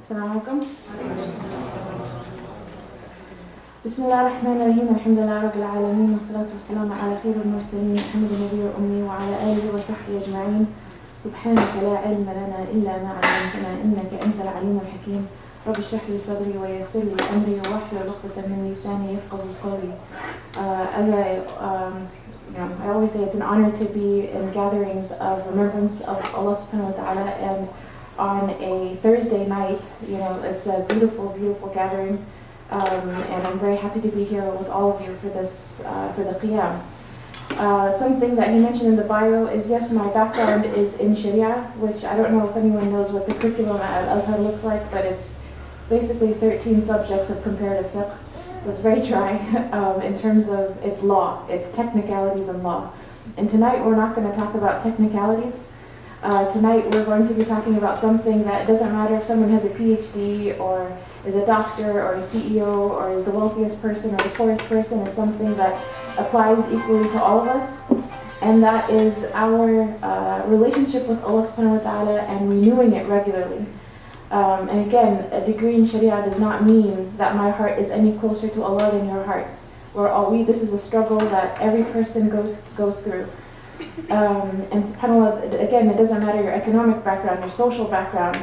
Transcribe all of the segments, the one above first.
السلام عليكم. بسم الله الرحمن الرحيم. الحمد لله رب العالمين والصلاة والسلام على خير المرسلين محمد النبي الأمي وعلى آله وصحبه أجمعين. سبحانك لا علم لنا إلا ما علمتنا إنك أنت العليم الحكيم. رب اشرح لي صدري ويسر لي أمري واحلل عقدة من لساني يفقهوا قولي. I always say it's an honor to be in gatherings of remembrance of Allah subhanahu wa ta'ala, and on a Thursday night, it's a beautiful, beautiful gathering, and I'm very happy to be here with all of you for this, for the Qiyam. Something that he mentioned in the bio is, yes, my background is in Sharia, which I don't know if anyone knows what the curriculum at Al-Azhar looks like, but it's basically 13 subjects of comparative fiqh. It's very dry in terms of its law, its technicalities and law. And tonight we're not going to talk about technicalities. Tonight we're going to be talking about something that doesn't matter if someone has a PhD or is a doctor or a CEO or is the wealthiest person or the poorest person. It's something that applies equally to all of us. And that is our relationship with Allah subhanahu wa ta'ala and renewing it regularly. And again, a degree in Sharia does not mean that my heart is any closer to Allah than your heart. This is a struggle that every person goes through. And subhanAllah, again, it doesn't matter your economic background, your social background,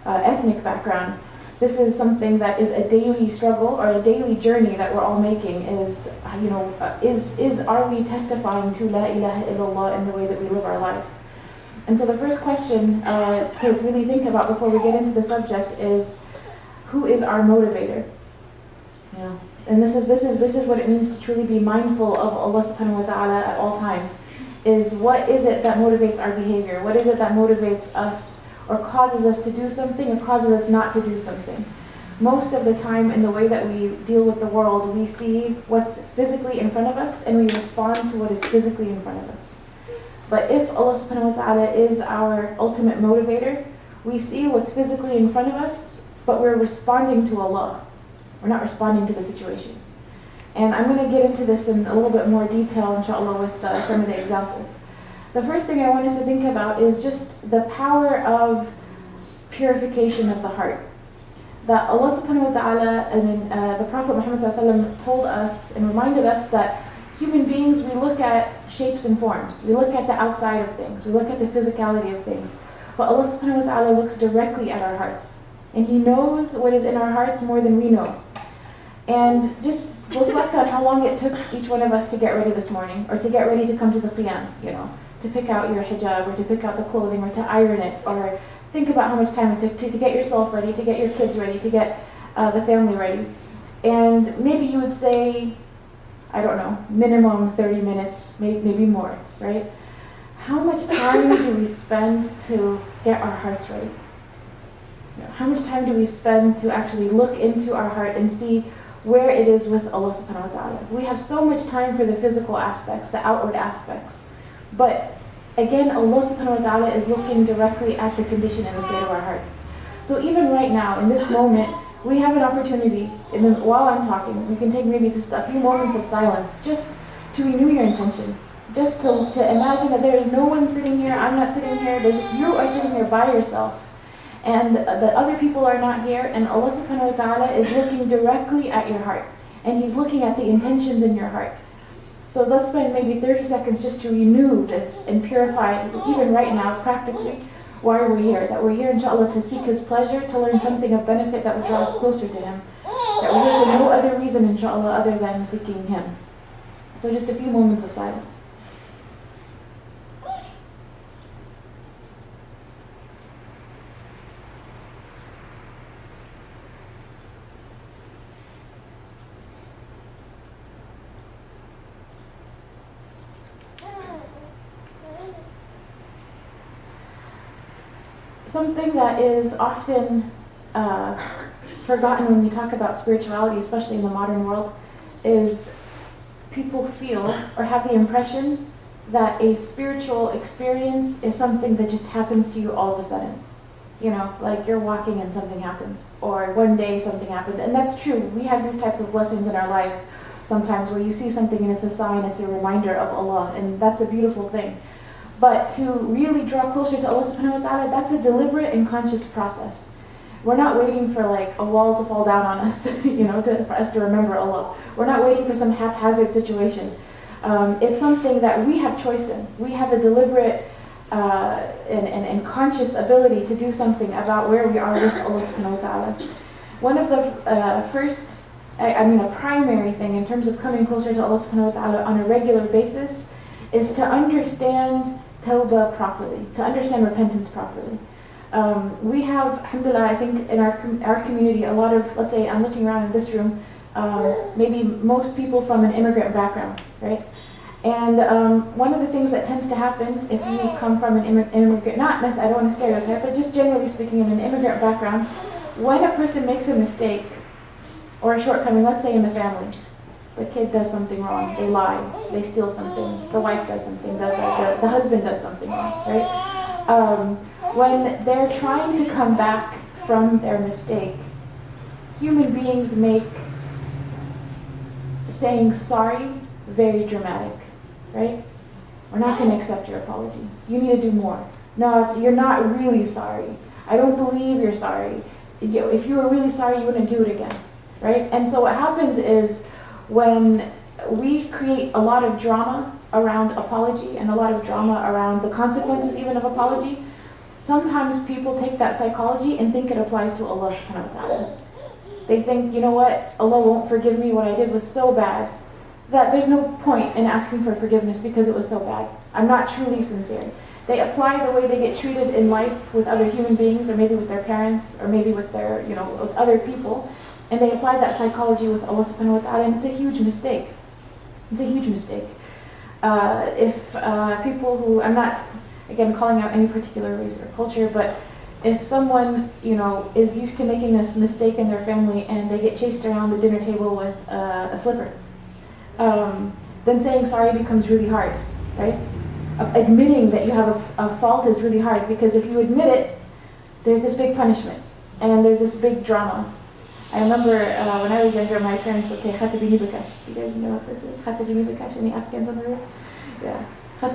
ethnic background. This is something that is a daily struggle or a daily journey that we're all making. Are we testifying to La ilaha illallah in the way that we live our lives? And so the first question to really think about before we get into the subject is, who is our motivator? And this is what it means to truly be mindful of Allah subhanahu wa ta'ala at all times. Is what is it that motivates our behavior? What is it that motivates us or causes us to do something or causes us not to do something? Most of the time in the way that we deal with the world, we see what's physically in front of us and we respond to what is physically in front of us. But if Allah subhanahu wa ta'ala is our ultimate motivator, we see what's physically in front of us, but we're responding to Allah. We're not responding to the situation. And I'm going to get into this in a little bit more detail, inshallah, with some of the examples. The first thing I want us to think about is just the power of purification of the heart. That Allah subhanahu wa ta'ala and the Prophet Muhammad sallallahu alaihi wasallam told us and reminded us that human beings, we look at shapes and forms. We look at the outside of things. We look at the physicality of things. But Allah subhanahu wa ta'ala looks directly at our hearts. And He knows what is in our hearts more than we know. And just reflect on how long it took each one of us to get ready this morning, or to get ready to come to the Qiyam, to pick out your hijab, or to pick out the clothing, or to iron it, or think about how much time it took to get yourself ready, to get your kids ready, to get the family ready. And maybe you would say, I don't know, minimum 30 minutes, maybe more, right? How much time do we spend to get our hearts ready? How much time do we spend to actually look into our heart and see where it is with Allah subhanahu wa ta'ala? We have so much time for the physical aspects, the outward aspects. But again, Allah subhanahu wa ta'ala is looking directly at the condition and the state of our hearts. So even right now, in this moment, we have an opportunity, and then while I'm talking, we can take maybe just a few moments of silence just to renew your intention. Just to imagine that there is no one sitting here, I'm not sitting here, you are sitting here by yourself. And the other people are not here, and Allah subhanahu wa ta'ala is looking directly at your heart. And He's looking at the intentions in your heart. So let's spend maybe 30 seconds just to renew this and purify, even right now, practically, why we're here. That we're here, inshallah, to seek His pleasure, to learn something of benefit that will draw us closer to Him. That we're here for no other reason, inshallah, other than seeking Him. So just a few moments of silence. Something that is often forgotten when we talk about spirituality, especially in the modern world, is people feel or have the impression that a spiritual experience is something that just happens to you all of a sudden. Like you're walking and something happens, or one day something happens. And that's true. We have these types of blessings in our lives sometimes where you see something and it's a sign, it's a reminder of Allah, and that's a beautiful thing. But to really draw closer to Allah subhanahu wa ta'ala, that's a deliberate and conscious process. We're not waiting for like a wall to fall down on us, for us to remember Allah. We're not waiting for some haphazard situation. It's something that we have choice in. We have a deliberate and conscious ability to do something about where we are with Allah subhanahu wa ta'ala. One of the a primary thing in terms of coming closer to Allah subhanahu wa ta'ala on a regular basis is to understand Toba properly, to understand repentance properly. We have, alhamdulillah, I think in our community, a lot of, let's say, I'm looking around in this room, maybe most people from an immigrant background, right? And one of the things that tends to happen if you come from an immigrant, not necessarily, I don't want to stereotype, but just generally speaking in an immigrant background, when a person makes a mistake or a shortcoming, let's say in the family, the kid does something wrong, they lie, they steal something, the wife does something, the husband does something wrong, right? When they're trying to come back from their mistake, human beings make saying sorry very dramatic, right? We're not going to accept your apology. You need to do more. No, you're not really sorry. I don't believe you're sorry. If you were really sorry, you wouldn't do it again, right? And so what happens is when we create a lot of drama around apology and a lot of drama around the consequences even of apology, sometimes people take that psychology and think it applies to Allah subhanahu wa ta'ala. They think, you know what, Allah won't forgive me, what I did was so bad that there's no point in asking for forgiveness because it was so bad. I'm not truly sincere. They apply the way they get treated in life with other human beings, or maybe with their parents, or maybe with their, with other people, and they apply that psychology with Allah subhanahu wa ta'ala, and it's a huge mistake. It's a huge mistake. If people who, I'm not, again, calling out any particular race or culture, but if someone, is used to making this mistake in their family and they get chased around the dinner table with a slipper, then saying sorry becomes really hard, right? Admitting that you have a fault is really hard, because if you admit it, there's this big punishment and there's this big drama. I remember when I was younger, my parents would say "Khatabini bikash." You guys know what this is? Khatabini bikash. Any Afghans on the room? Yeah.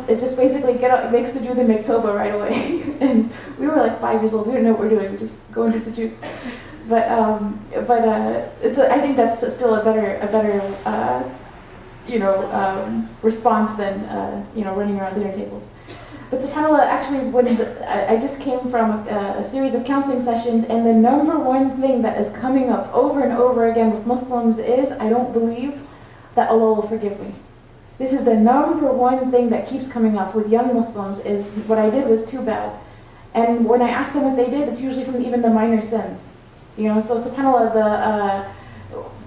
It's just basically get up, make sujood and make Toba right away. And we were like 5 years old. We didn't know what we're doing. We just go into sujood. But I think that's still a better response than running around dinner tables. But subhanAllah, actually, I just came from a series of counseling sessions, and the number one thing that is coming up over and over again with Muslims is, I don't believe that Allah will forgive me. This is the number one thing that keeps coming up with young Muslims, is what I did was too bad. And when I ask them what they did, it's usually from even the minor sins. So subhanAllah,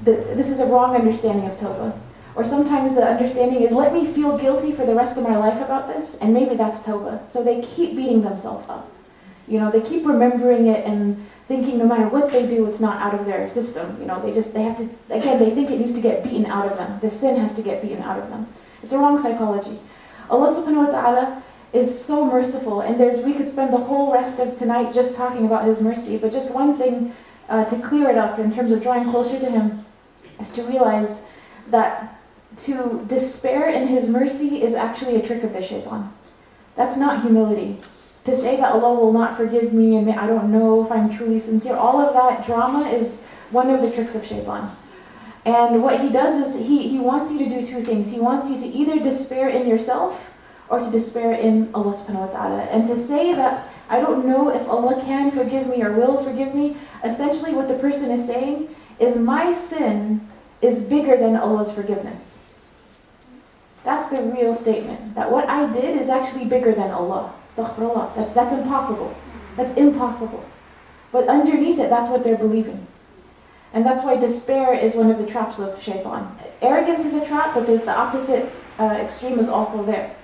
this is a wrong understanding of Toba. Or sometimes the understanding is, let me feel guilty for the rest of my life about this, and maybe that's Toba. So they keep beating themselves up. They keep remembering it and thinking no matter what they do, it's not out of their system. They have to, again, they think it needs to get beaten out of them. The sin has to get beaten out of them. It's a wrong psychology. Allah subhanahu wa ta'ala is so merciful, and we could spend the whole rest of tonight just talking about His mercy, but just one thing to clear it up in terms of drawing closer to Him is to realize that to despair in His mercy is actually a trick of the shaitan. That's not humility. To say that Allah will not forgive me and I don't know if I'm truly sincere, all of that drama is one of the tricks of shaitan. And what he does is he wants you to do two things. He wants you to either despair in yourself or to despair in Allah subhanahu wa ta'ala. And to say that I don't know if Allah can forgive me or will forgive me, essentially what the person is saying is my sin is bigger than Allah's forgiveness. That's the real statement. That what I did is actually bigger than Allah. Astaghfirullah. That's impossible. That's impossible. But underneath it, that's what they're believing. And that's why despair is one of the traps of shaitan. Arrogance is a trap, but there's the opposite extreme is also there.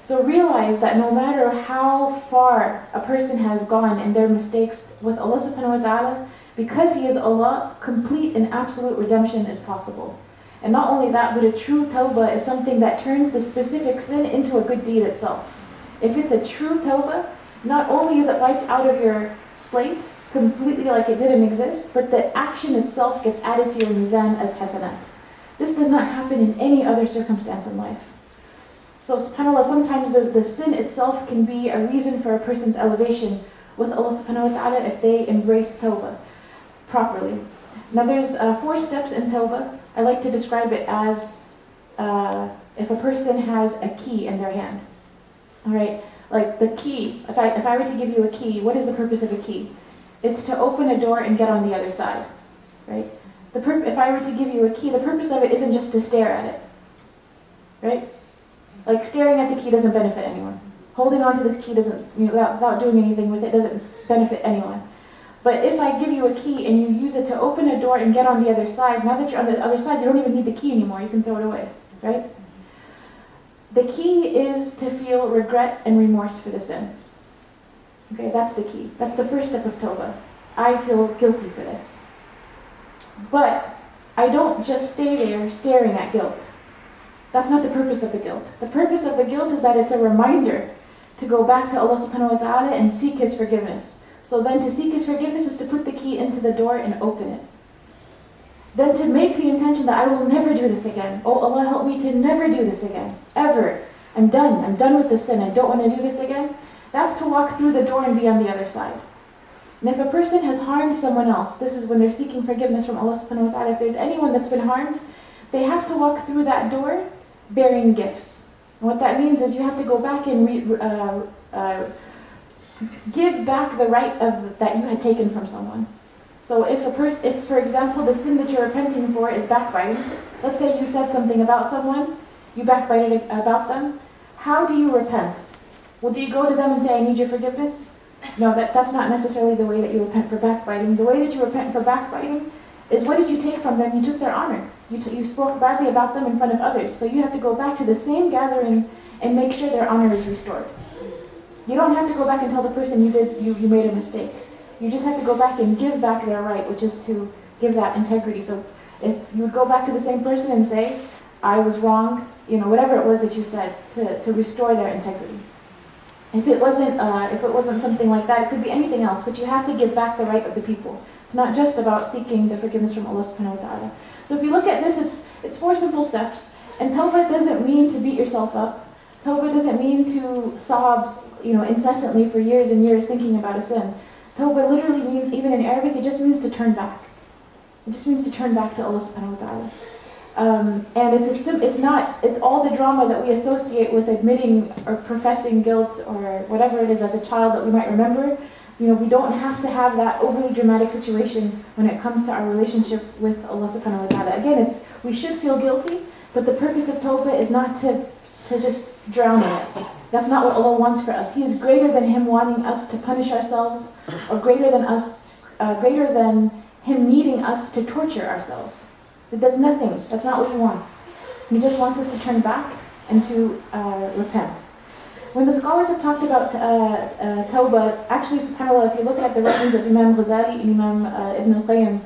So realize that no matter how far a person has gone in their mistakes with Allah subhanahu wa ta'ala, because He is Allah, complete and absolute redemption is possible. And not only that, but a true tawbah is something that turns the specific sin into a good deed itself. If it's a true tawbah, not only is it wiped out of your slate completely like it didn't exist, but the action itself gets added to your mizan as hasanat. This does not happen in any other circumstance in life. So subhanAllah, sometimes the sin itself can be a reason for a person's elevation with Allah subhanahu wa ta'ala if they embrace Toba properly. Now there's 4 steps in Toba. I like to describe it as if a person has a key in their hand. Alright, like the key, if I were to give you a key, what is the purpose of a key? It's to open a door and get on the other side. Right? If I were to give you a key, the purpose of it isn't just to stare at it. Right? Like staring at the key doesn't benefit anyone. Holding on to this key doesn't, without doing anything with it, doesn't benefit anyone. But if I give you a key and you use it to open a door and get on the other side, now that you're on the other side, you don't even need the key anymore. You can throw it away, right? The key is to feel regret and remorse for the sin. Okay, that's the key. That's the first step of Toba. I feel guilty for this. But I don't just stay there staring at guilt. That's not the purpose of the guilt. The purpose of the guilt is that it's a reminder to go back to Allah subhanahu wa ta'ala and seek His forgiveness. So then to seek His forgiveness is to put the key into the door and open it. Then to make the intention that I will never do this again. Oh Allah, help me to never do this again. Ever. I'm done. I'm done with the sin. I don't want to do this again. That's to walk through the door and be on the other side. And if a person has harmed someone else, this is when they're seeking forgiveness from Allah subhanahu wa ta'ala. If there's anyone that's been harmed, they have to walk through that door bearing gifts. And what that means is you have to go back and give back the right that you had taken from someone. So if for example the sin that you're repenting for is backbiting, let's say you said something about someone, you backbited about them, how do you repent? Well, do you go to them and say, I need your forgiveness? No, that's not necessarily the way that you repent for backbiting. The way that you repent for backbiting is, what did you take from them? You took their honor. You spoke badly about them in front of others. So you have to go back to the same gathering and make sure their honor is restored. You don't have to go back and tell the person you made a mistake. You just have to go back and give back their right, which is to give that integrity. So if you would go back to the same person and say, I was wrong, whatever it was that you said, to restore their integrity. If it wasn't something like that, it could be anything else, but you have to give back the right of the people. It's not just about seeking the forgiveness from Allah subhanahu wa ta'ala. So if you look at this, it's 4 simple steps. And Tawbah doesn't mean to beat yourself up. Tawbah doesn't mean to sob, incessantly for years and years thinking about a sin. Tawbah literally means, even in Arabic, it just means to turn back. It just means to turn back to Allah subhanahu wa ta'ala. And it's all the drama that we associate with admitting or professing guilt or whatever it is as a child that we might remember. We don't have to have that overly dramatic situation when it comes to our relationship with Allah subhanahu wa ta'ala. Again, we should feel guilty, but the purpose of Tawbah is not to just drown in it. That's not what Allah wants for us. He is greater than Him wanting us to punish ourselves, or greater than Him needing us to torture ourselves. It does nothing. That's not what He wants. He just wants us to turn back and to repent. When the scholars have talked about Tawbah, actually, subhanAllah, if you look at the writings of Imam Ghazali and Imam Ibn al-Qayyim,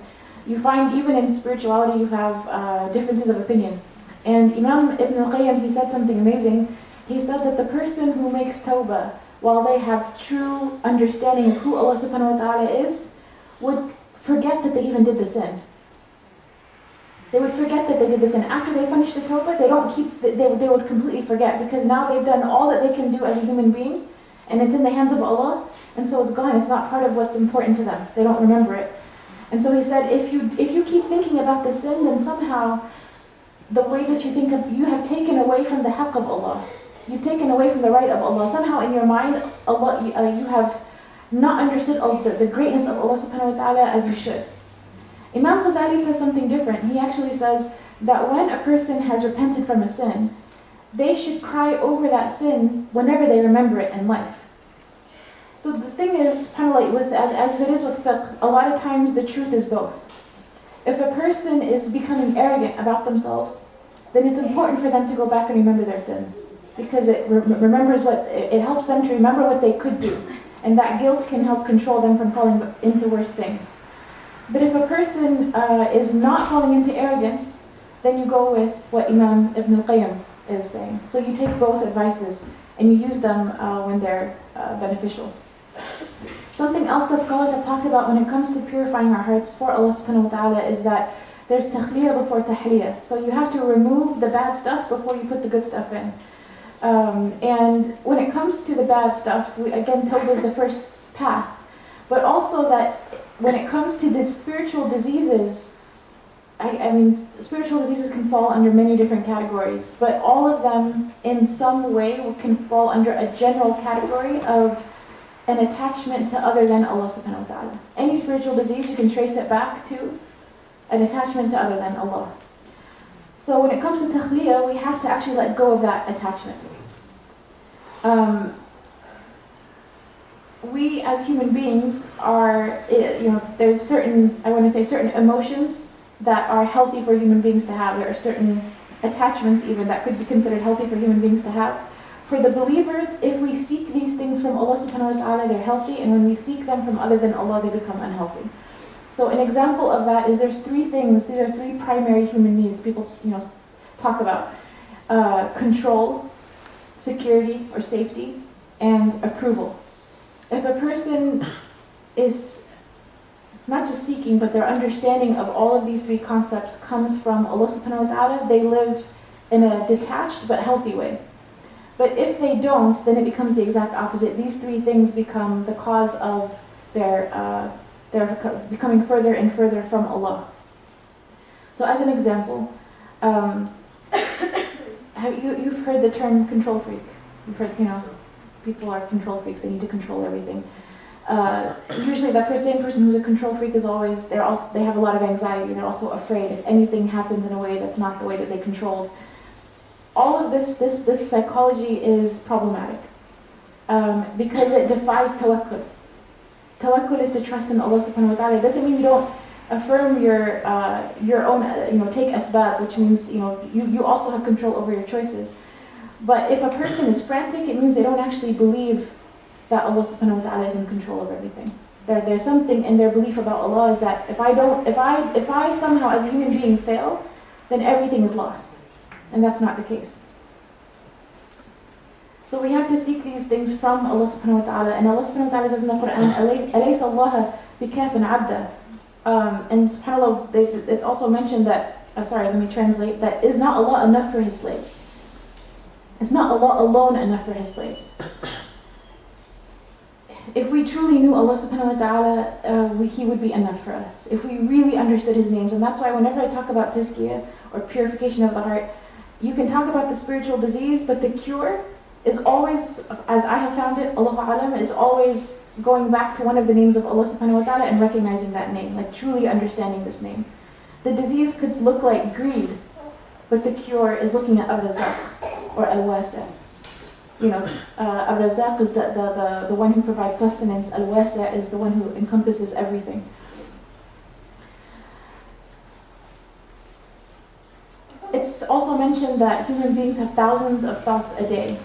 you find even in spirituality you have differences of opinion. And Imam Ibn al-Qayyim, he said something amazing. He said that the person who makes Tawbah, while they have true understanding of who Allah subhanahu wa ta'ala is, would forget that they even did the sin. They would forget that they did this, and after they finish the Tawbah, they would completely forget, because now they've done all that they can do as a human being, and it's in the hands of Allah, and so it's gone. It's not part of what's important to them. They don't remember it. And so he said, if you keep thinking about the sin, then somehow the way that you think of, you have taken away from the haqq of Allah. You've taken away from the right of Allah. Somehow in your mind, you have not understood the greatness of Allah subhanahu wa ta'ala as you should. Imam Ghazali says something different. He actually says that when a person has repented from a sin, they should cry over that sin whenever they remember it in life. So the thing is, kind of like as it is with fiqh, a lot of times the truth is both. If a person is becoming arrogant about themselves, then it's important for them to go back and remember their sins, because it helps them to remember what they could do, and that guilt can help control them from falling into worse things. But if a person is not falling into arrogance, then you go with what Imam Ibn al-Qayyim is saying. So you take both advices and you use them when they're beneficial. Something else that scholars have talked about when it comes to purifying our hearts for Allah subhanahu wa ta'ala is that there's takhliya before tahliyah. So you have to remove the bad stuff before you put the good stuff in. And when it comes to the bad stuff, again, Tawbah is the first path. But also that when it comes to the spiritual diseases, I mean, spiritual diseases can fall under many different categories, but all of them in some way can fall under a general category of an attachment to other than Allah subhanahu wa ta'ala. Any spiritual disease, you can trace it back to an attachment to other than Allah. So when it comes to takhliya, we have to actually let go of that attachment. We as human beings are, there's certain emotions that are healthy for human beings to have. There are certain attachments even that could be considered healthy for human beings to have. For the believer, if we seek these things from Allah subhanahu wa ta'ala, they're healthy, and when we seek them from other than Allah, they become unhealthy. So an example of that is there's three things, these are three primary human needs people talk about. Control, security or safety, and approval. If a person is not just seeking, but their understanding of all of these three concepts comes from Allah subhanahu wa ta'ala, they live in a detached but healthy way. But if they don't, then it becomes the exact opposite. These three things become the cause of their becoming further and further from Allah. So as an example, you've heard the term control freak. You've heard, people are control freaks, they need to control everything. Usually that same person who's a control freak is always, they have a lot of anxiety, they're also afraid if anything happens in a way that's not the way that they controlled. All of this psychology is problematic because it defies tawakkul. Tawakkul is to trust in Allah subhanahu wa ta'ala. It doesn't mean you don't affirm your own, take asbab, which means, you also have control over your choices. But if a person is frantic, it means they don't actually believe that Allah subhanahu wa ta'ala is in control of everything. There's something in their belief about Allah is that if I somehow as a human being fail, then everything is lost. And that's not the case. So we have to seek these things from Allah subhanahu wa ta'ala. And Allah subhanahu wa ta'ala says in the Quran, أَلَيْسَ اللَّهَ بِكَافٍ عَبْدًا. And subhanAllah, it's also mentioned that, let me translate, that is not Allah enough for His slaves. It's not Allah alone enough for His slaves. If we truly knew Allah subhanahu wa ta'ala, He would be enough for us. If we really understood His names. And that's why whenever I talk about tazkiyah, or purification of the heart, you can talk about the spiritual disease, but the cure is always, as I have found it, Allahu Alam, is always going back to one of the names of Allah subhanahu wa ta'ala and recognizing that name, like truly understanding this name. The disease could look like greed, but the cure is looking at Ar-Razaq or Al-Wasi'. Ar-Razaq is the one who provides sustenance. Al-Wasi' is the one who encompasses everything. It's also mentioned that human beings have thousands of thoughts a day.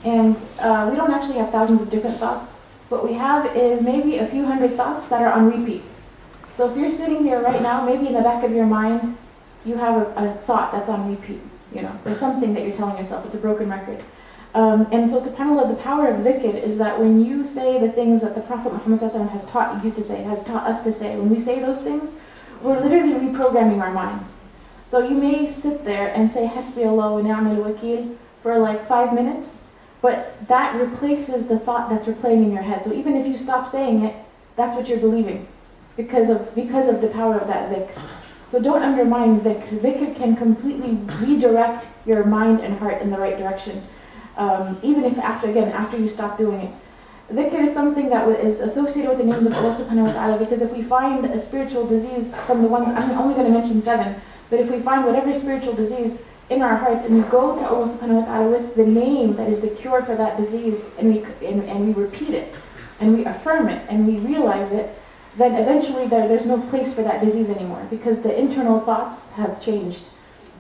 And we don't actually have thousands of different thoughts. What we have is maybe a few hundred thoughts that are on repeat. So if you're sitting here right now, maybe in the back of your mind, you have a thought that's on repeat. There's something that you're telling yourself. It's a broken record. And so subhanAllah, the power of dhikr is that when you say the things that the Prophet Muhammad has taught you to say, has taught us to say, when we say those things, we're literally reprogramming our minds. So you may sit there and say Hasbi Allah wa ni'mal wakeel for like 5 minutes, but that replaces the thought that's replaying in your head. So even if you stop saying it, that's what you're believing because of the power of that dhikr. So don't undermine dhikr. Dhikr can completely redirect your mind and heart in the right direction. Even if after you stop doing it. Dhikr is something that is associated with the names of Allah subhanahu wa ta'ala, because if we find a spiritual disease from the ones, I'm only going to mention 7, but if we find whatever spiritual disease in our hearts and we go to Allah subhanahu wa ta'ala with the name that is the cure for that disease, and we repeat it, and we affirm it, and we realize it, then eventually there's no place for that disease anymore, because the internal thoughts have changed.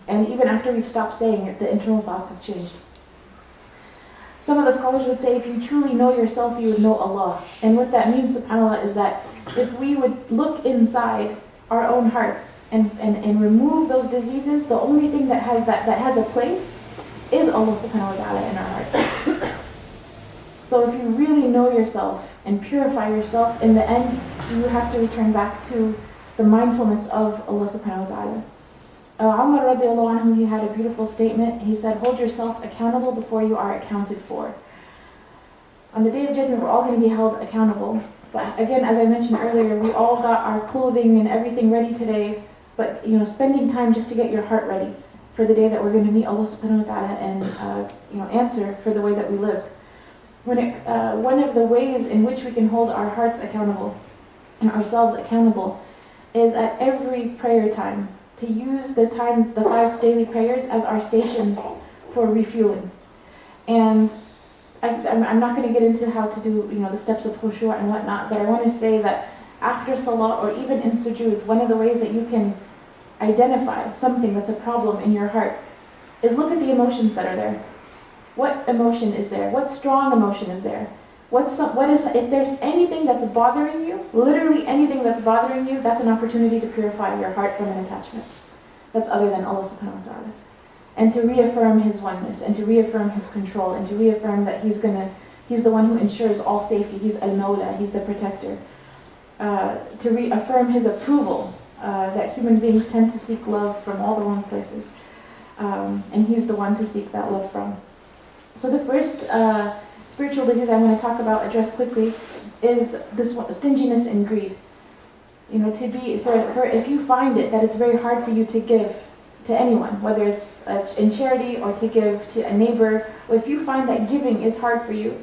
And even after we've stopped saying it, the internal thoughts have changed. Some of the scholars would say if you truly know yourself, you would know Allah. And what that means, subhanAllah, is that if we would look inside our own hearts and remove those diseases, the only thing that has a place is Allah subhanahu wa ta'ala in our heart. So if you really know yourself and purify yourself, in the end, you have to return back to the mindfulness of Allah subhanahu wa ta'ala. Umar radiallahu anhu, he had a beautiful statement. He said, hold yourself accountable before you are accounted for. On the Day of Judgment, we're all going to be held accountable. But again, as I mentioned earlier, we all got our clothing and everything ready today, but spending time just to get your heart ready for the day that we're going to meet Allah subhanahu wa ta'ala and answer for the way that we lived. One of the ways in which we can hold our hearts accountable and ourselves accountable is at every prayer time to use the 5 daily prayers as our stations for refueling. And I'm not going to get into how to do the steps of khushu' and whatnot, but I want to say that after salah or even in sujood, one of the ways that you can identify something that's a problem in your heart is look at the emotions that are there. What emotion is there? What strong emotion is there? If there's anything that's bothering you, literally anything that's bothering you, that's an opportunity to purify your heart from an attachment that's other than Allah subhanahu wa ta'ala. And to reaffirm His oneness, and to reaffirm His control, and to reaffirm that He's the one who ensures all safety. He's Al-Mawla, He's the protector. To reaffirm His approval, that human beings tend to seek love from all the wrong places. And He's the one to seek that love from. So the first spiritual disease I want to address quickly, is this one, stinginess and greed. If you find it that it's very hard for you to give to anyone, whether it's in charity or to give to a neighbor, or if you find that giving is hard for you,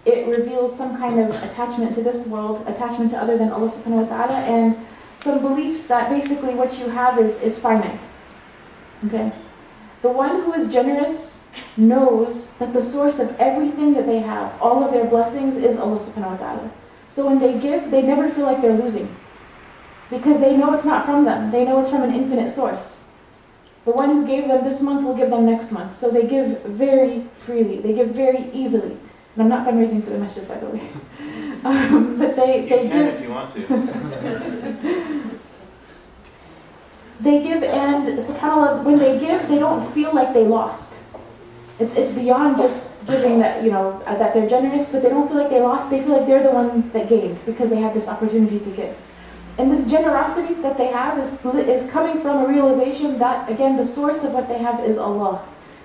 it reveals some kind of attachment to this world, attachment to other than Allah subhanahu wa ta'ala, and some beliefs that basically what you have is finite. Okay? The one who is generous knows that the source of everything that they have, all of their blessings, is Allah subhanahu wa ta'ala. So when they give, they never feel like they're losing, because they know it's not from them. They know it's from an infinite source. The one who gave them this month will give them next month. So they give very freely. They give very easily. And I'm not fundraising for the masjid, by the way. But they can give if you want to. They give, and subhanAllah, when they give, they don't feel like they lost. It's beyond just giving that, that they're generous, but they don't feel like they lost. They feel like they're the one that gained because they had this opportunity to give. And this generosity that they have is coming from a realization that, again, the source of what they have is Allah.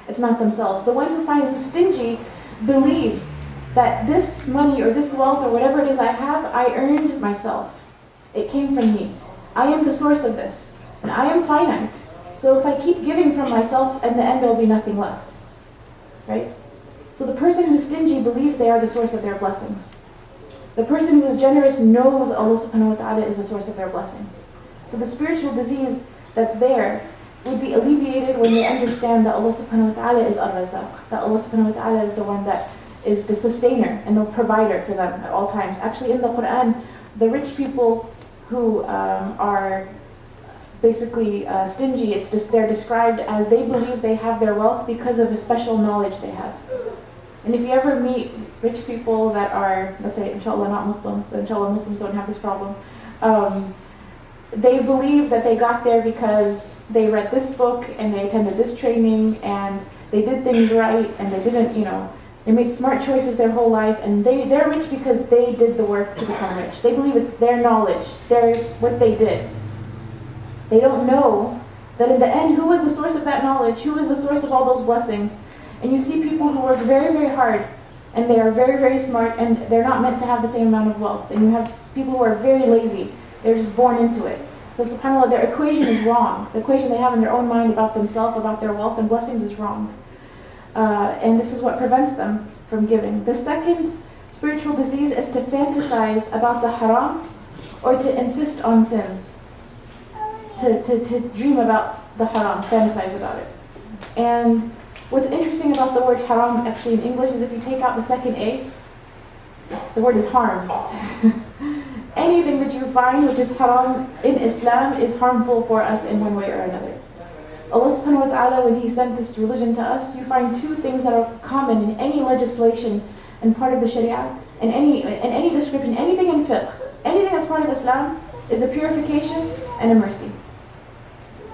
It's not themselves. The one who finds stingy believes that this money or this wealth or whatever it is I have, I earned myself. It came from me. I am the source of this. And I am finite. So if I keep giving from myself, in the end there will be nothing left. Right? So the person who's stingy believes they are the source of their blessings. The person who is generous knows Allah subhanahu wa ta'ala is the source of their blessings. So the spiritual disease that's there would be alleviated when they understand that Allah subhanahu wa ta'ala is Ar-Razaq, that Allah subhanahu wa ta'ala is the one that is the sustainer and the provider for them at all times. Actually in the Quran, the rich people who are basically stingy, it's just they're described as they believe they have their wealth because of a special knowledge they have. And if you ever meet rich people that are, let's say, inshallah, not Muslims, so inshallah Muslims don't have this problem, they believe that they got there because they read this book and they attended this training and they did things right and they didn't, they made smart choices their whole life, and they're rich because they did the work to become rich. They believe it's their knowledge, what they did. They don't know that in the end, who was the source of that knowledge? Who was the source of all those blessings? And you see people who work very, very hard, and they are very, very smart, and they're not meant to have the same amount of wealth. And you have people who are very lazy. They're just born into it. So subhanAllah, their equation is wrong. The equation they have in their own mind about themselves, about their wealth and blessings is wrong. And this is what prevents them from giving. The second spiritual disease is to fantasize about the haram, or to insist on sins. To dream about the haram, fantasize about it. And what's interesting about the word haram actually in English is if you take out the second A, the word is harm. Anything that you find which is haram in Islam is harmful for us in one way or another. Allah subhanahu wa ta'ala, when He sent this religion to us, you find two things that are common in any legislation and part of the Sharia, and any description, anything in fiqh, anything that's part of Islam is a purification and a mercy.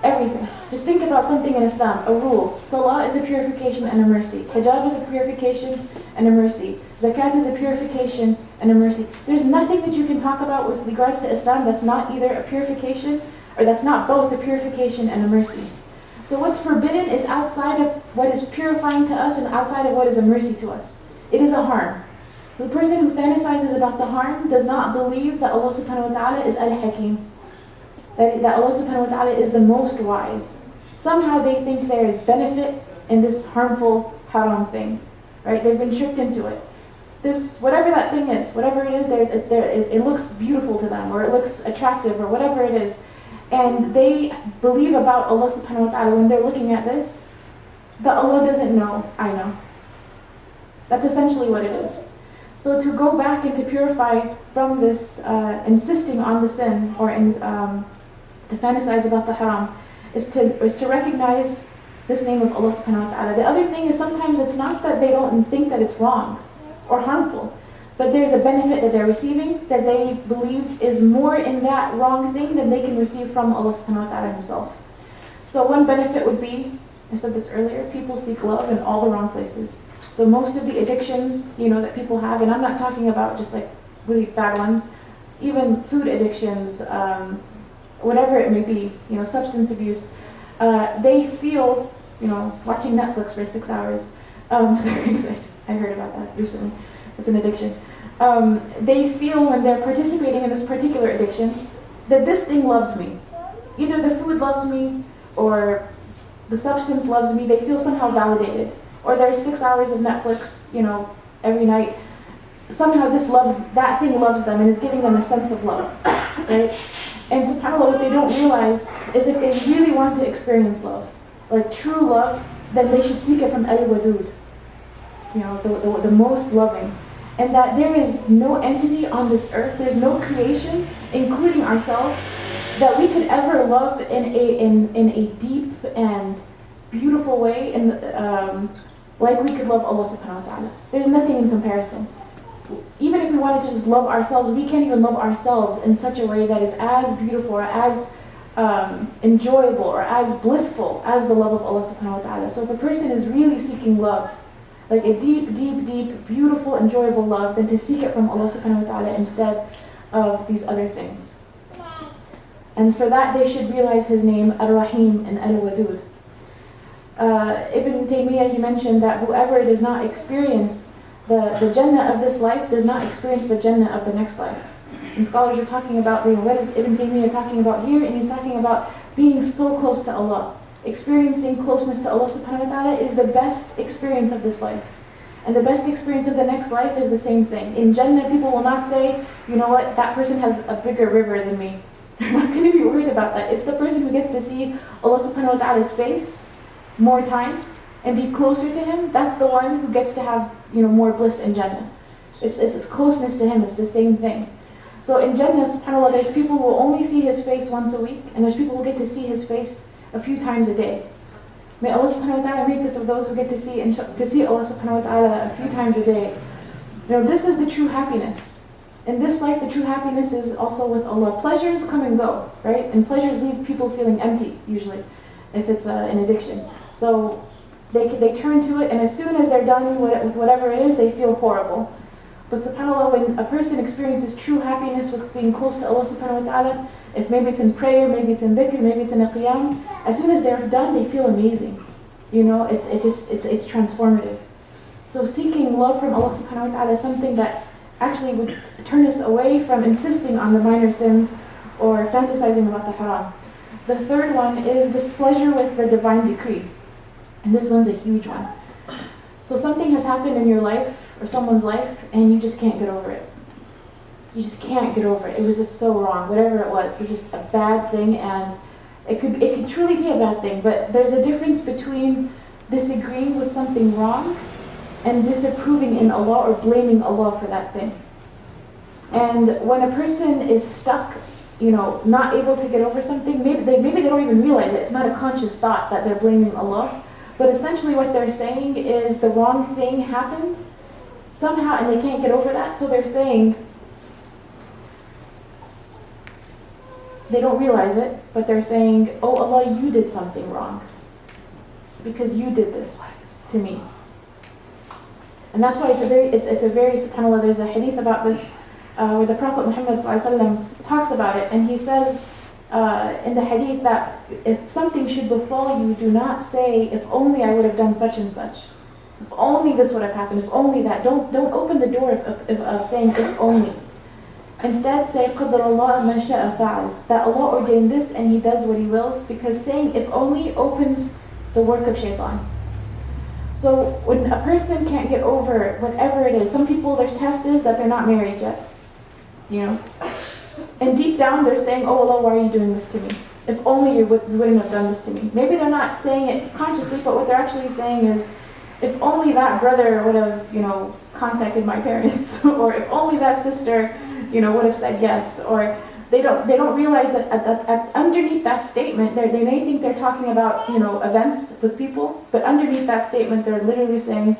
Everything. Just think about something in Islam, a rule. Salah is a purification and a mercy. Hijab is a purification and a mercy. Zakat is a purification and a mercy. There's nothing that you can talk about with regards to Islam that's not either a purification, or that's not both a purification and a mercy. So what's forbidden is outside of what is purifying to us and outside of what is a mercy to us. It is a harm. The person who fantasizes about the harm does not believe that Allah subhanahu wa ta'ala is al-Hakim, that Allah subhanahu wa ta'ala is the most wise. Somehow they think there is benefit in this harmful haram thing, right? They've been tricked into it. This, whatever that thing is, whatever it is, it looks beautiful to them, or it looks attractive, or whatever it is. And they believe about Allah subhanahu wa ta'ala when they're looking at this, that Allah doesn't know, I know. That's essentially what it is. So to go back and to purify from this insisting on the sin, or to fantasize about the haram, is to recognize this name of Allah subhanahu wa ta'ala. The other thing is sometimes it's not that they don't think that it's wrong or harmful, but there's a benefit that they're receiving that they believe is more in that wrong thing than they can receive from Allah subhanahu wa ta'ala himself. So one benefit would be, I said this earlier, people seek love in all the wrong places. So most of the addictions, that people have, and I'm not talking about just like really bad ones, even food addictions, whatever it may be, substance abuse, they feel, watching Netflix for 6 hours. Sorry, I heard about that recently. It's an addiction. They feel when they're participating in this particular addiction that this thing loves me. Either the food loves me or the substance loves me. They feel somehow validated. Or there's 6 hours of Netflix, every night. Somehow that thing loves them and is giving them a sense of love, right? And subhanAllah, what they don't realize is if they really want to experience love, like true love, then they should seek it from Al-Wadud, the most loving. And that there is no entity on this earth, there's no creation, including ourselves, that we could ever love in a deep and beautiful way, like we could love Allah subhanahu wa ta'ala. There's nothing in comparison. Even if we wanted to just love ourselves, we can't even love ourselves in such a way that is as beautiful or as enjoyable or as blissful as the love of Allah subhanahu wa ta'ala. So if a person is really seeking love, like a deep, deep, deep, beautiful, enjoyable love, then to seek it from Allah subhanahu wa ta'ala instead of these other things. And for that they should realize His name, Ar-Rahim and Al-Wadud. Ibn Taymiyyah, he mentioned that whoever does not experience the Jannah of this life does not experience the Jannah of the next life. And scholars are talking about, what is Ibn Taymiyyah talking about here? And he's talking about being so close to Allah. Experiencing closeness to Allah subhanahu wa ta'ala is the best experience of this life. And the best experience of the next life is the same thing. In Jannah, people will not say, that person has a bigger river than me. They're not going to be worried about that. It's the person who gets to see Allah subhanahu wa ta'ala's face more times and be closer to Him. That's the one who gets to have, more bliss in Jannah. It's closeness to Him. It's the same thing. So in Jannah, subhanAllah, there's people who will only see His face once a week, and there's people who get to see His face a few times a day. May Allah subhanahu wa ta'ala make us of those who get to see Allah subhanahu wa ta'ala a few times a day. This is the true happiness. In this life, the true happiness is also with Allah. Pleasures come and go, right? And pleasures leave people feeling empty, usually, if it's an addiction. So they turn to it, and as soon as they're done with whatever it is, they feel horrible. But subhanAllah, when a person experiences true happiness with being close to Allah subhanahu wa ta'ala, if maybe it's in prayer, maybe it's in dhikr, maybe it's in a qiyam, as soon as they're done, they feel amazing. It's transformative. So seeking love from Allah subhanahu wa ta'ala is something that actually would turn us away from insisting on the minor sins or fantasizing about the haram. The third one is displeasure with the divine decree. And this one's a huge one. So something has happened in your life or someone's life and you just can't get over it. You just can't get over it. It was just so wrong. Whatever it was just a bad thing, and it could truly be a bad thing, but there's a difference between disagreeing with something wrong and disapproving in Allah or blaming Allah for that thing. And when a person is stuck, not able to get over something, maybe they don't even realize it. It's not a conscious thought that they're blaming Allah. But essentially what they're saying is the wrong thing happened somehow and they can't get over that. So they're saying, they don't realize it, but they're saying, oh Allah, you did something wrong because you did this to me. And that's why it's a very subhanAllah, there's a hadith about this where the Prophet Muhammad ﷺ talks about it, and he says in the hadith that if something should befall you, do not say, if only I would have done such and such. If only this would have happened, if only that. Don't open the door of saying if only. Instead say قَدَرَ اللَّهُ مَا شَاءَ فَعَلَ, that Allah ordained this and He does what He wills, because saying if only opens the work of shaitan. So when a person can't get over whatever it is, some people, their test is that they're not married yet. And deep down they're saying, oh Allah, why are you doing this to me? If only you wouldn't have done this to me. Maybe they're not saying it consciously, but what they're actually saying is, if only that brother would have, contacted my parents, or if only that sister, would have said yes, or they don't realize that underneath that statement, they may think they're talking about, events with people, but underneath that statement, they're literally saying,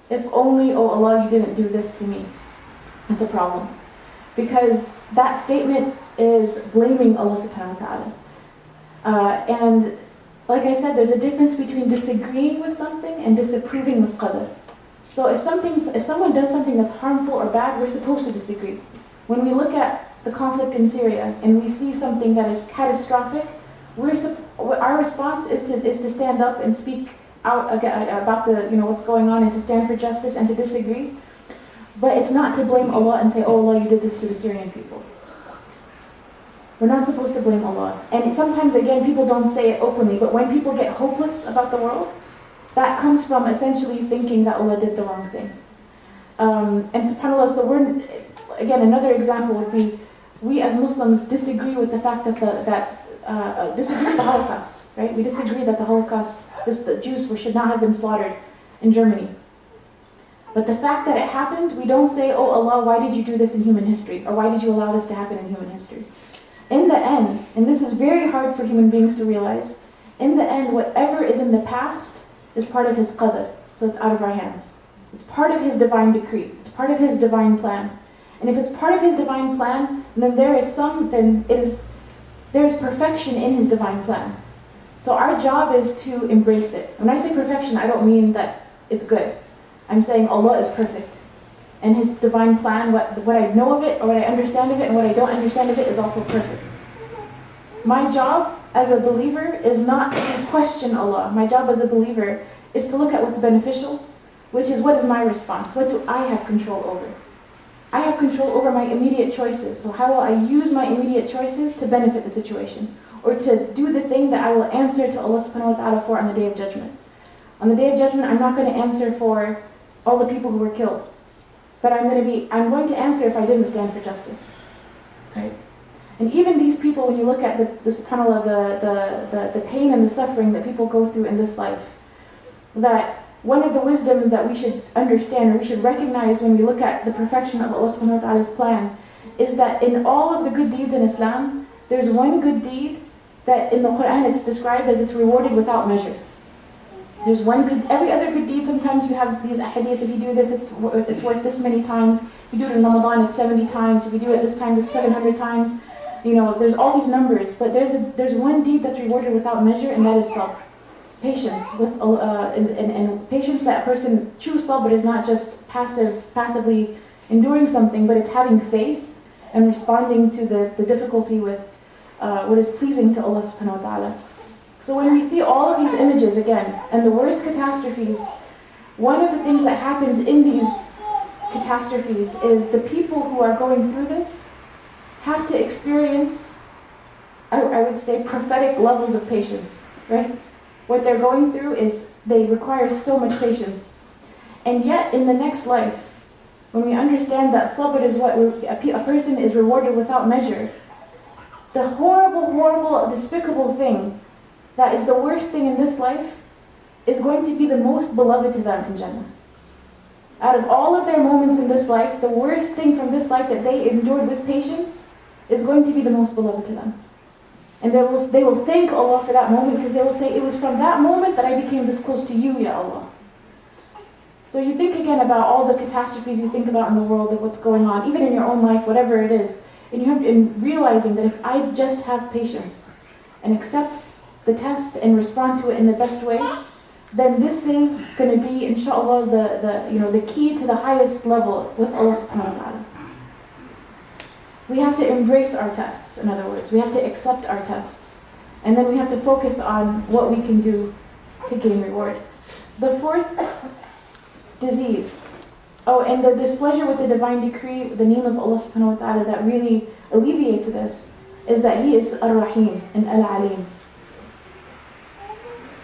if only, oh Allah, you didn't do this to me. It's a problem. Because that statement is blaming Allah subhanahu wa ta'ala. And like I said, there's a difference between disagreeing with something and disapproving with qadr. So if someone does something that's harmful or bad, we're supposed to disagree. When we look at the conflict in Syria and we see something that is catastrophic, our response is to stand up and speak out about what's going on, and to stand for justice and to disagree. But it's not to blame Allah and say, oh Allah, you did this to the Syrian people. We're not supposed to blame Allah. And sometimes, again, people don't say it openly, but when people get hopeless about the world, that comes from essentially thinking that Allah did the wrong thing. And subhanAllah, so again, another example would be, we as Muslims disagree with the fact that disagree with the Holocaust, right? We disagree that the Holocaust, the Jews should not have been slaughtered in Germany. But the fact that it happened, we don't say, oh Allah, why did you do this in human history? Or why did you allow this to happen in human history? In the end, and this is very hard for human beings to realize, in the end, whatever is in the past is part of His qadr, so it's out of our hands. It's part of His divine decree. It's part of His divine plan. And if it's part of His divine plan, then there is perfection in His divine plan. So our job is to embrace it. When I say perfection, I don't mean that it's good. I'm saying Allah is perfect. And His divine plan, what I know of it, or what I understand of it, and what I don't understand of it is also perfect. My job as a believer is not to question Allah. My job as a believer is to look at what's beneficial, which is, what is my response? What do I have control over? I have control over my immediate choices. So how will I use my immediate choices to benefit the situation? Or to do the thing that I will answer to Allah subhanahu wa ta'ala for on the Day of Judgment. On the Day of Judgment, I'm not going to answer for all the people who were killed. But I'm going to answer if I didn't stand for justice. Right? And even these people, when you look at the pain and the suffering that people go through in this life, that one of the wisdoms that we should understand, or we should recognize when we look at the perfection of Allah subhanahu wa ta'ala's plan, is that in all of the good deeds in Islam, there's one good deed that in the Quran it's described as it's rewarded without measure. There's every other good deed, sometimes you have these ahadith, if you do this, it's worth this many times. If you do it in Ramadan, it's 70 times. If you do it this time, it's 700 times. There's all these numbers, but there's one deed that's rewarded without measure, and that is sabr. Patience, and patience that a person, true sabr is not just passively enduring something, but it's having faith and responding to the difficulty with what is pleasing to Allah subhanahu wa ta'ala. So when we see all of these images again, and the worst catastrophes, one of the things that happens in these catastrophes is the people who are going through this have to experience, I would say, prophetic levels of patience, right? What they're going through they require so much patience. And yet, in the next life, when we understand that sabr is what a person is rewarded without measure, the horrible, horrible, despicable thing that is the worst thing in this life is going to be the most beloved to them in Jannah. Out of all of their moments in this life, the worst thing from this life that they endured with patience is going to be the most beloved to them. And they will thank Allah for that moment, because they will say, it was from that moment that I became this close to you, Ya Allah. So you think again about all the catastrophes you think about in the world, of what's going on, even in your own life, whatever it is, and realizing that if I just have patience and accept the test and respond to it in the best way, then this is going to be, inshallah, the key to the highest level with Allah subhanahu wa ta'ala. We have to embrace our tests, in other words. We have to accept our tests. And then we have to focus on what we can do to gain reward. The fourth disease. Oh, and the displeasure with the divine decree, the name of Allah subhanahu wa ta'ala that really alleviates this is that He is Ar-Rahim and Al-Alim.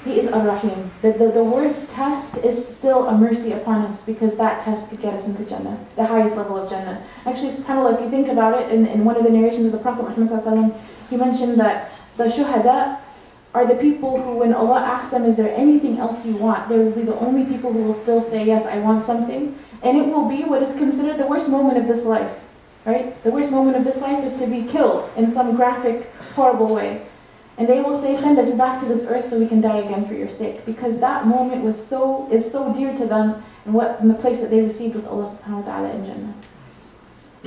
He is Ar-Rahim. The worst test is still a mercy upon us, because that test could get us into Jannah, the highest level of Jannah. Actually, subhanAllah, if you think about it, in one of the narrations of the Prophet Muhammad sallallahu alaihi wasallam, he mentioned that the shuhada are the people who, when Allah asks them, is there anything else you want? They will be the only people who will still say, yes, I want something. And it will be what is considered the worst moment of this life, right? The worst moment of this life is to be killed in some graphic, horrible way. And they will say, send us back to this earth so we can die again for your sake. Because that moment is so dear to them, in the place that they received with Allah subhanahu wa ta'ala in Jannah.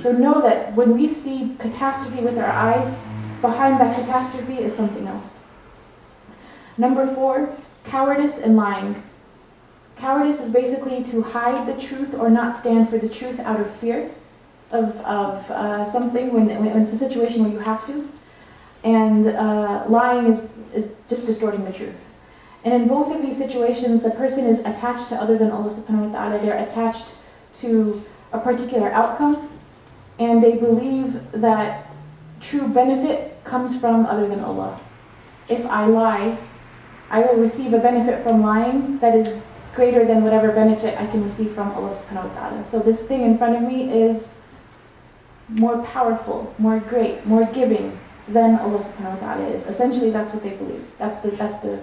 So know that when we see catastrophe with our eyes, behind that catastrophe is something else. Number 4, cowardice and lying. Cowardice is basically to hide the truth or not stand for the truth out of fear of something when it's a situation where you have to. And lying is just distorting the truth. And in both of these situations, the person is attached to other than Allah subhanahu wa ta'ala. They're attached to a particular outcome, and they believe that true benefit comes from other than Allah. If I lie, I will receive a benefit from lying that is greater than whatever benefit I can receive from Allah subhanahu wa ta'ala. So this thing in front of me is more powerful, more great, more giving than Allah subhanahu wa ta'ala is. Essentially, that's what they believe. That's the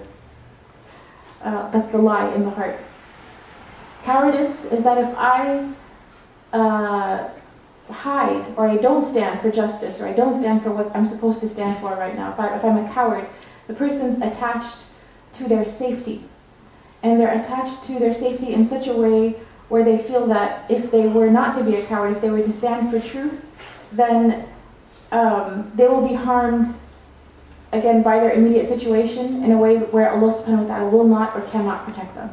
lie in the heart. Cowardice is that if I hide, or I don't stand for justice, or I don't stand for what I'm supposed to stand for right now, if I'm a coward, the person's attached to their safety. And they're attached to their safety in such a way where they feel that if they were not to be a coward, if they were to stand for truth, then they will be harmed again by their immediate situation in a way where Allah subhanahu wa ta'ala will not or cannot protect them.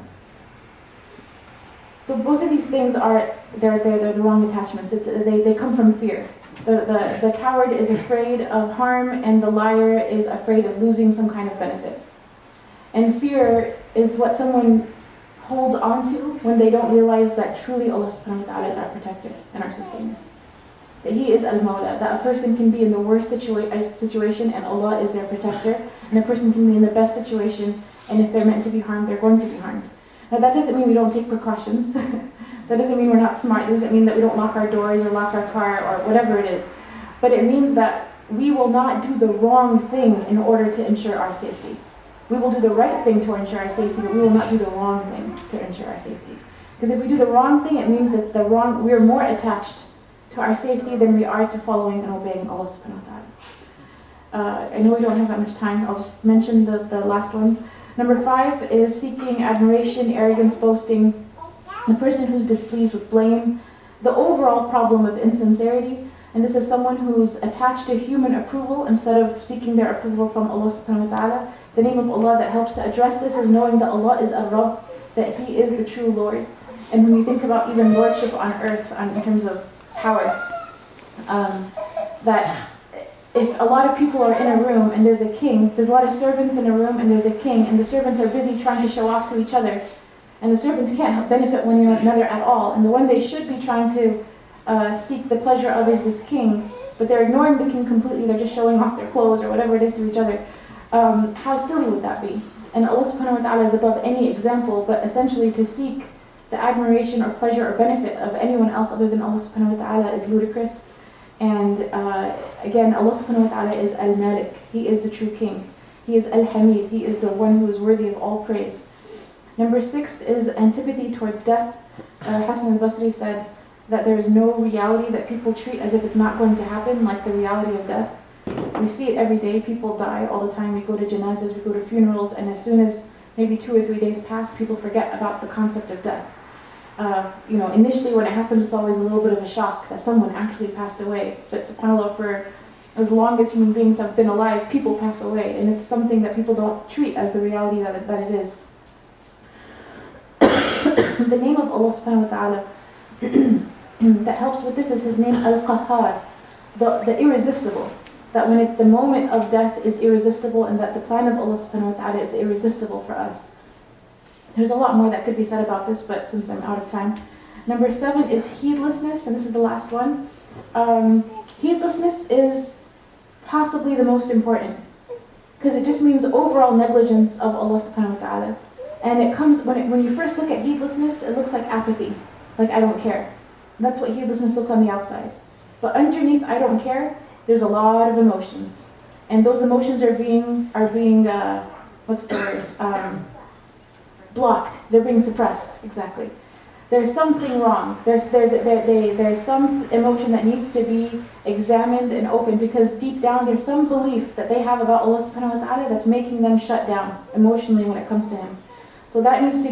So both of these things they're the wrong attachments. They come from fear. The coward is afraid of harm, and the liar is afraid of losing some kind of benefit. And fear is what someone holds on to when they don't realize that truly Allah subhanahu wa ta'ala is our protector and our sustainer. That He is Al-Mawla, that a person can be in the worst situation and Allah is their protector, and a person can be in the best situation, and if they're meant to be harmed, they're going to be harmed. Now that doesn't mean we don't take precautions. That doesn't mean we're not smart. It doesn't mean that we don't lock our doors or lock our car or whatever it is. But it means that we will not do the wrong thing in order to ensure our safety. We will do the right thing to ensure our safety, but we will not do the wrong thing to ensure our safety. Because if we do the wrong thing, it means that we are more attached to our safety than we are to following and obeying Allah subhanahu wa ta'ala. I know we don't have that much time. I'll just mention the last ones. Number 5 is seeking admiration, arrogance, boasting. The person who's displeased with blame. The overall problem of insincerity. And this is someone who's attached to human approval instead of seeking their approval from Allah subhanahu wa ta'ala. The name of Allah that helps to address this is knowing that Allah is Ar-Rabb, that He is the true Lord. And when we think about even lordship on earth in terms of power, that if a lot of people are in a room and there's a king, there's a lot of servants in a room and there's a king, and the servants are busy trying to show off to each other, and the servants can't benefit one another at all, and the one they should be trying to seek the pleasure of is this king, but they're ignoring the king completely, they're just showing off their clothes or whatever it is to each other. How silly would that be? And Allah subhanahu wa ta'ala is above any example, but essentially to seek the admiration or pleasure or benefit of anyone else other than Allah subhanahu wa ta'ala is ludicrous. And again, Allah subhanahu wa ta'ala is Al-Malik. He is the true king. He is Al-Hamid. He is the one who is worthy of all praise. Number 6 is antipathy towards death. Hassan al-Basri said that there is no reality that people treat as if it's not going to happen, like the reality of death. We see it every day. People die all the time. We go to janazas, we go to funerals, and as soon as maybe 2 or 3 days pass, people forget about the concept of death. Initially when it happens, it's always a little bit of a shock that someone actually passed away. But subhanAllah, for as long as human beings have been alive, people pass away. And it's something that people don't treat as the reality that it is. The name of Allah subhanahu wa ta'ala that helps with this is His name Al-Qahhar, the irresistible. That when the moment of death is irresistible, and that the plan of Allah subhanahu wa ta'ala is irresistible for us. There's a lot more that could be said about this, but since I'm out of time. Number 7 is heedlessness, and this is the last one. Heedlessness is possibly the most important, because it just means overall negligence of Allah subhanahu wa ta'ala. And it comes, when you first look at heedlessness, it looks like apathy, like I don't care. That's what heedlessness looks on the outside. But underneath I don't care, there's a lot of emotions. And those emotions are being what's the word? Blocked. They're being suppressed, exactly. There's something wrong. There's some emotion that needs to be examined and opened, because deep down there's some belief that they have about Allah subhanahu wa ta'ala that's making them shut down emotionally when it comes to Him. So that needs to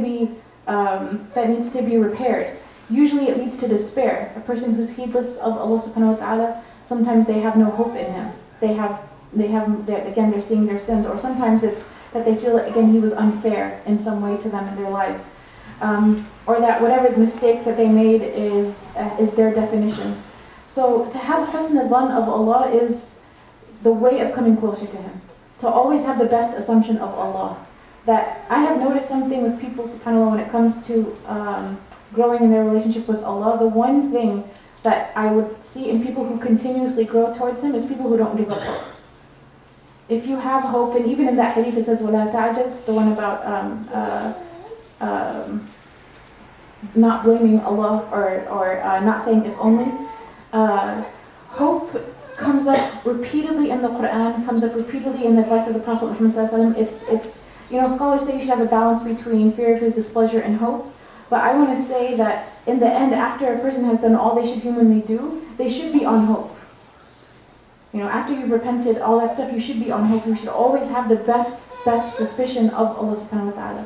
be repaired. Usually it leads to despair. A person who's heedless of Allah subhanahu wa ta'ala, sometimes they have no hope in Him. Again, they're seeing their sins, or sometimes it's that they feel that, again, He was unfair in some way to them in their lives. Or that whatever mistake that they made is their definition. So to have husn al-dhan of Allah is the way of coming closer to Him. To always have the best assumption of Allah. That I have noticed something with people, subhanAllah, when it comes to growing in their relationship with Allah. The one thing that I would see in people who continuously grow towards Him is people who don't give up hope. If you have hope, and even in that hadith it says, وَلَا تَعْجَزْ, the one about not blaming Allah, or not saying if only. Hope comes up repeatedly in the Quran, comes up repeatedly in the advice of the Prophet Muhammad sallallahu alaihi wasallam. It's scholars say you should have a balance between fear of His displeasure and hope. But I want to say that in the end, after a person has done all they should humanly do, they should be on hope. After you've repented, all that stuff, you should be on hope. You should always have the best suspicion of Allah subhanahu wa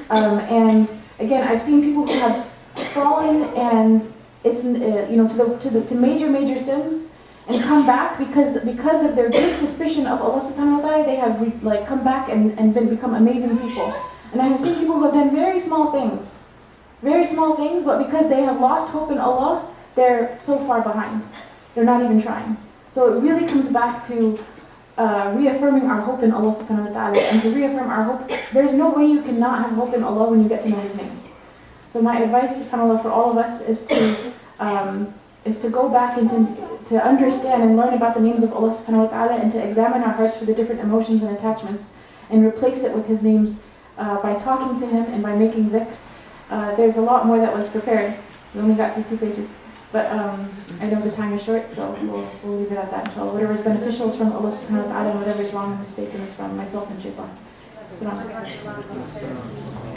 ta'ala. And again, I've seen people who have fallen, and it's to major sins, and come back because of their good suspicion of Allah subhanahu wa ta'ala. They have come back and become amazing people. And I have seen people who have done very small things, but because they have lost hope in Allah, they're so far behind. They're not even trying. So it really comes back to reaffirming our hope in Allah subhanahu wa ta'ala. And to reaffirm our hope, there's no way you cannot have hope in Allah when you get to know His names. So my advice, subhanAllah, for all of us is to go back and to understand and learn about the names of Allah subhanahu wa ta'ala, and to examine our hearts for the different emotions and attachments, and replace it with His names by talking to Him and by making dhikr. There's a lot more that was prepared. We only got through 2 pages. But I know the time is short, so we'll leave it at that, inshallah. Whatever is beneficial is from Allah subhanahu wa ta'ala, and whatever is wrong and mistaken is from myself and shaitan. Assalamu alaikum.